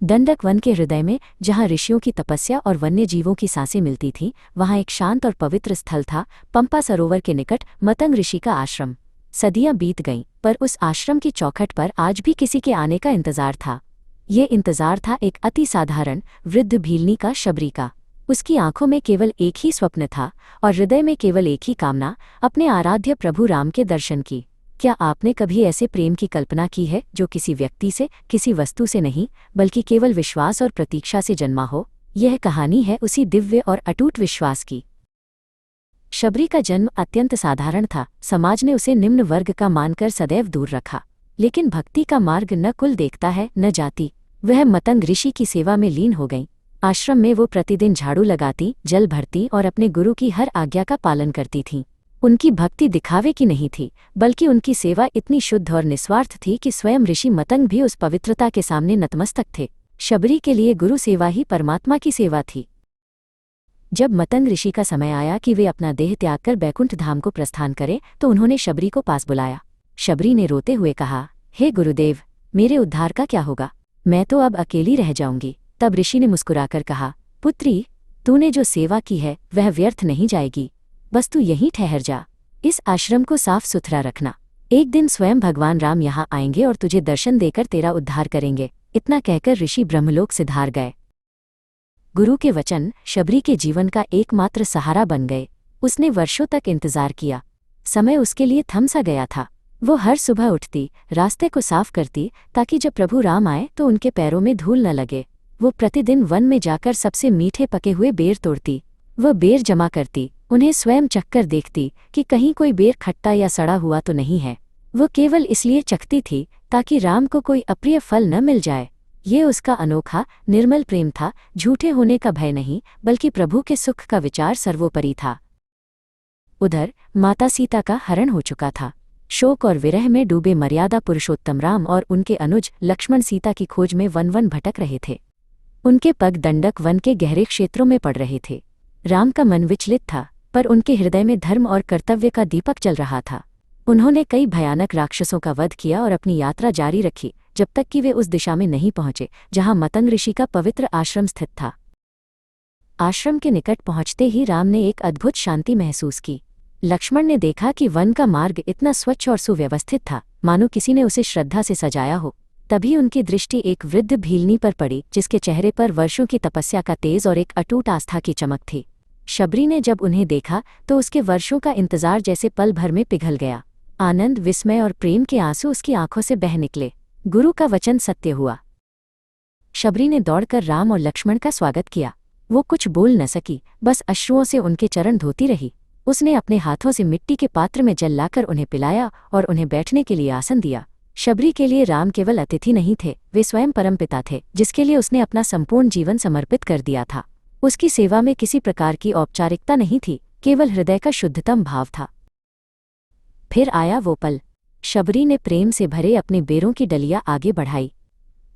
दंडक वन के हृदय में, जहाँ ऋषियों की तपस्या और वन्य जीवों की सांसें मिलती थीं, वहाँ एक शांत और पवित्र स्थल था, पंपा सरोवर के निकट मतंग ऋषि का आश्रम। सदियां बीत गईं, पर उस आश्रम की चौखट पर आज भी किसी के आने का इंतजार था। ये इंतजार था एक अति साधारण वृद्ध भीलनी का, शबरी का। उसकी आंखों में केवल एक ही स्वप्न था और हृदय में केवल एक ही कामना, अपने आराध्य प्रभु राम के दर्शन की। क्या आपने कभी ऐसे प्रेम की कल्पना की है जो किसी व्यक्ति से, किसी वस्तु से नहीं, बल्कि केवल विश्वास और प्रतीक्षा से जन्मा हो? यह कहानी है उसी दिव्य और अटूट विश्वास की। शबरी का जन्म अत्यंत साधारण था। समाज ने उसे निम्न वर्ग का मानकर सदैव दूर रखा। लेकिन भक्ति का मार्ग न कुल देखता है, न जाति। वह मतंग ऋषि की सेवा में लीन हो गई। आश्रम में वो प्रतिदिन झाड़ू लगाती, जल भरती और अपने गुरु की हर आज्ञा का पालन करती थीं। उनकी भक्ति दिखावे की नहीं थी, बल्कि उनकी सेवा इतनी शुद्ध और निस्वार्थ थी कि स्वयं ऋषि मतंग भी उस पवित्रता के सामने नतमस्तक थे। शबरी के लिए गुरु सेवा ही परमात्मा की सेवा थी। जब मतंग ऋषि का समय आया कि वे अपना देह त्याग कर बैकुंठ धाम को प्रस्थान करें, तो उन्होंने शबरी को पास बुलाया। शबरी ने रोते हुए कहा, हे गुरुदेव, मेरे उद्धार का क्या होगा? मैं तो अब अकेली रह जाऊंगी। तब ऋषि ने मुस्कुराकर कहा, पुत्री, तूने जो सेवा की है वह व्यर्थ नहीं जाएगी। बस तू यहीं ठहर जा। इस आश्रम को साफ सुथरा रखना। एक दिन स्वयं भगवान राम यहाँ आएंगे और तुझे दर्शन देकर तेरा उद्धार करेंगे। इतना कहकर ऋषि ब्रह्मलोक सिधार गए। गुरु के वचन शबरी के जीवन का एकमात्र सहारा बन गए। उसने वर्षों तक इंतजार किया। समय उसके लिए थम सा गया था। वो हर सुबह उठती, रास्ते को साफ करती, ताकि जब प्रभु राम आए तो उनके पैरों में धूल न लगे। वो प्रतिदिन वन में जाकर सबसे मीठे पके हुए बेर तोड़ती। वह बेर जमा करती, उन्हें स्वयं चखकर देखती कि कहीं कोई बेर खट्टा या सड़ा हुआ तो नहीं है। वो केवल इसलिए चखती थी ताकि राम को कोई अप्रिय फल न मिल जाए। ये उसका अनोखा, निर्मल प्रेम था। झूठे होने का भय नहीं, बल्कि प्रभु के सुख का विचार सर्वोपरि था। उधर माता सीता का हरण हो चुका था। शोक और विरह में डूबे मर्यादा पुरुषोत्तम राम और उनके अनुज लक्ष्मण सीता की खोज में वन वन भटक रहे थे। उनके पग दंडक वन के गहरे क्षेत्रों में पड़ रहे थे। राम का मन विचलित था, पर उनके हृदय में धर्म और कर्तव्य का दीपक जल रहा था। उन्होंने कई भयानक राक्षसों का वध किया और अपनी यात्रा जारी रखी, जब तक कि वे उस दिशा में नहीं पहुंचे जहां मतंग ऋषि का पवित्र आश्रम स्थित था। आश्रम के निकट पहुंचते ही राम ने एक अद्भुत शांति महसूस की। लक्ष्मण ने देखा कि वन का मार्ग इतना स्वच्छ और सुव्यवस्थित था, मानो किसी ने उसे श्रद्धा से सजाया हो। तभी उनकी दृष्टि एक वृद्ध भीलनी पर पड़ी, जिसके चेहरे पर वर्षों की तपस्या का तेज और एक अटूट आस्था की चमक थी। शबरी ने जब उन्हें देखा तो उसके वर्षों का इंतजार जैसे पल भर में पिघल गया। आनंद, विस्मय और प्रेम के आंसू उसकी आंखों से बह निकले। गुरु का वचन सत्य हुआ। शबरी ने दौड़कर राम और लक्ष्मण का स्वागत किया। वो कुछ बोल न सकी, बस अश्रुओं से उनके चरण धोती रही। उसने अपने हाथों से मिट्टी के पात्र में जल लाकर उन्हें पिलाया और उन्हें बैठने के लिए आसन दिया। शबरी के लिए राम केवल अतिथि नहीं थे, वे स्वयं परमपिता थे, जिसके लिए उसने अपना संपूर्ण जीवन समर्पित कर दिया था। उसकी सेवा में किसी प्रकार की औपचारिकता नहीं थी, केवल हृदय का शुद्धतम भाव था। फिर आया वो पल। शबरी ने प्रेम से भरे अपने बेरों की डलिया आगे बढ़ाई।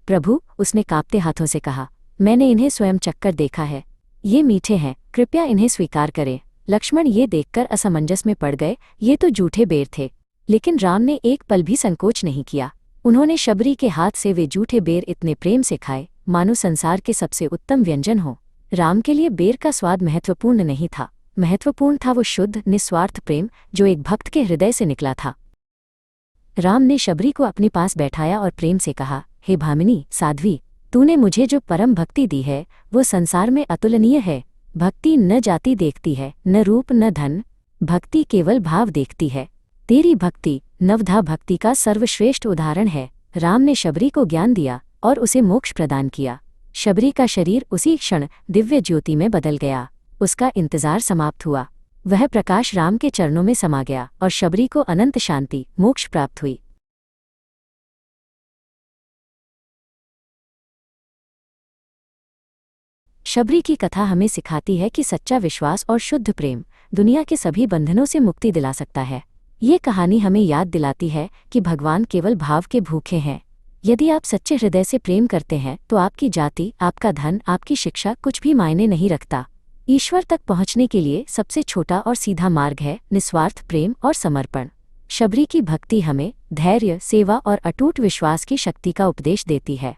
प्रभु, उसने कांपते हाथों से कहा, मैंने इन्हें स्वयं चखकर देखा है। ये मीठे हैं, कृपया इन्हें स्वीकार करें। लक्ष्मण ये देखकर असमंजस में पड़ गए। ये तो जूठे बेर थे। लेकिन राम ने एक पल भी संकोच नहीं किया। उन्होंने शबरी के हाथ से वे जूठे बेर इतने प्रेम से खाए, मानो संसार के सबसे उत्तम व्यंजन हो। राम के लिए बेर का स्वाद महत्वपूर्ण नहीं था, महत्वपूर्ण था वो शुद्ध, निस्वार्थ प्रेम जो एक भक्त के हृदय से निकला था। राम ने शबरी को अपने पास बैठाया और प्रेम से कहा, हे भामिनी, साध्वी, तूने मुझे जो परम भक्ति दी है वो संसार में अतुलनीय है। भक्ति न जाति देखती है, न रूप, न धन। भक्ति केवल भाव देखती है। तेरी भक्ति नवधा भक्ति का सर्वश्रेष्ठ उदाहरण है। राम ने शबरी को ज्ञान दिया और उसे मोक्ष प्रदान किया। शबरी का शरीर उसी क्षण दिव्य ज्योति में बदल गया। उसका इंतजार समाप्त हुआ। वह प्रकाश राम के चरणों में समा गया और शबरी को अनंत शांति, मोक्ष प्राप्त हुई। शबरी की कथा हमें सिखाती है कि सच्चा विश्वास और शुद्ध प्रेम दुनिया के सभी बंधनों से मुक्ति दिला सकता है। ये कहानी हमें याद दिलाती है कि भगवान केवल भाव के भूखे हैं। यदि आप सच्चे हृदय से प्रेम करते हैं तो आपकी जाति, आपका धन, आपकी शिक्षा कुछ भी मायने नहीं रखता। ईश्वर तक पहुंचने के लिए सबसे छोटा और सीधा मार्ग है निस्वार्थ प्रेम और समर्पण। शबरी की भक्ति हमें धैर्य, सेवा और अटूट विश्वास की शक्ति का उपदेश देती है।